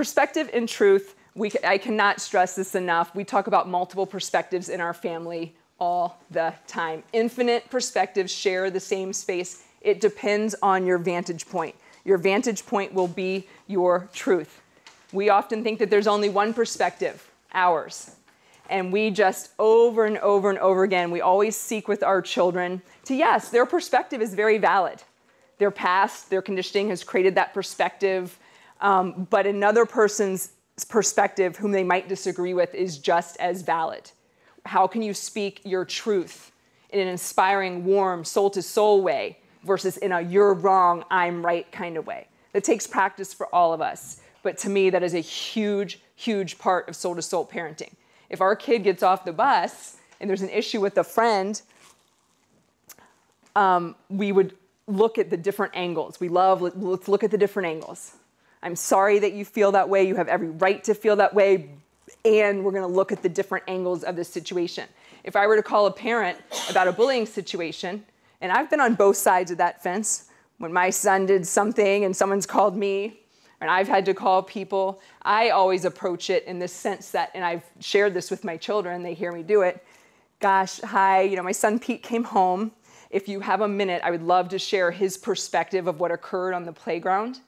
Perspective and truth, I cannot stress this enough. We talk about multiple perspectives in our family all the time. Infinite perspectives share the same space. It depends on your vantage point. Your vantage point will be your truth. We often think that there's only one perspective, ours. And we just over and over and over again, we always seek with our children to, yes, their perspective is very valid. Their past, their conditioning has created that perspective. But another person's perspective, whom they might disagree with, is just as valid. How can you speak your truth in an inspiring, warm, soul-to-soul way versus in a you're wrong, I'm right kind of way? That takes practice for all of us. But to me, that is a huge, huge part of soul-to-soul parenting. If our kid gets off the bus and there's an issue with a friend, we would look at the different angles. Let's look at the different angles. I'm sorry that you feel that way. You have every right to feel that way. And we're going to look at the different angles of this situation. If I were to call a parent about a bullying situation, and I've been on both sides of that fence, when my son did something and someone's called me, and I've had to call people, I always approach it in this sense that, and I've shared this with my children, they hear me do it. Gosh, hi, my son Pete came home. If you have a minute, I would love to share his perspective of what occurred on the playground.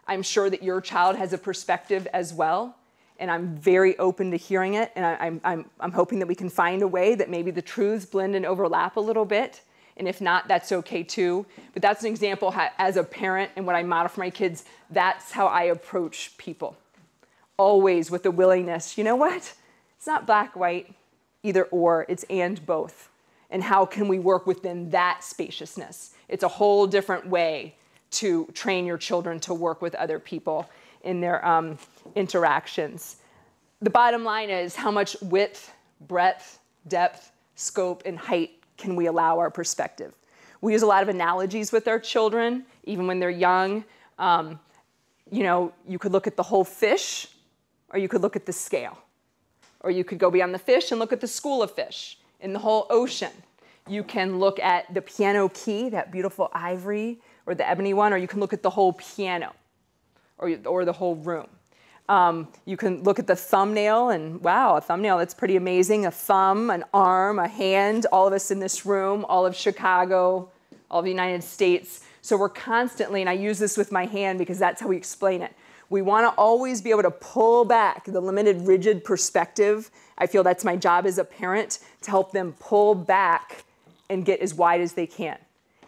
I'm sure that your child has a perspective as well, and I'm very open to hearing it, and I'm hoping that we can find a way that maybe the truths blend and overlap a little bit, and if not, that's okay too. But that's an example how, as a parent and what I model for my kids, that's how I approach people. Always with the willingness, you know what? It's not black, white, either or, it's and both. And how can we work within that spaciousness? It's a whole different way to train your children to work with other people in their interactions. The bottom line is how much width, breadth, depth, scope, and height can we allow our perspective? We use a lot of analogies with our children, even when they're young. You could look at the whole fish, or you could look at the scale. Or you could go beyond the fish and look at the school of fish in the whole ocean. You can look at the piano key, that beautiful ivory, or the ebony one, or you can look at the whole piano, or the whole room. You can look at the thumbnail, and wow, a thumbnail, that's pretty amazing. A thumb, an arm, a hand, all of us in this room, all of Chicago, all of the United States. So we're constantly, and I use this with my hand because that's how we explain it. We want to always be able to pull back the limited, rigid perspective. I feel that's my job as a parent, to help them pull back and get as wide as they can.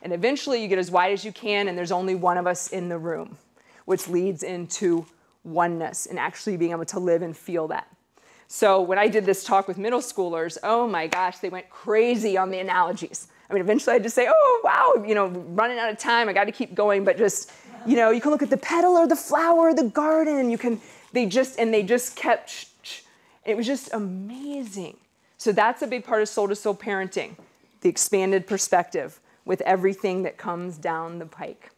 And eventually you get as wide as you can, and there's only one of us in the room, which leads into oneness and actually being able to live and feel that. So when I did this talk with middle schoolers, oh my gosh, they went crazy on the analogies. I mean, eventually I'd just say, oh, wow, running out of time, I got to keep going, but just, you can look at the petal or the flower or the garden. They just kept, it was just amazing. So that's a big part of soul-to-soul parenting, the expanded perspective with everything that comes down the pike.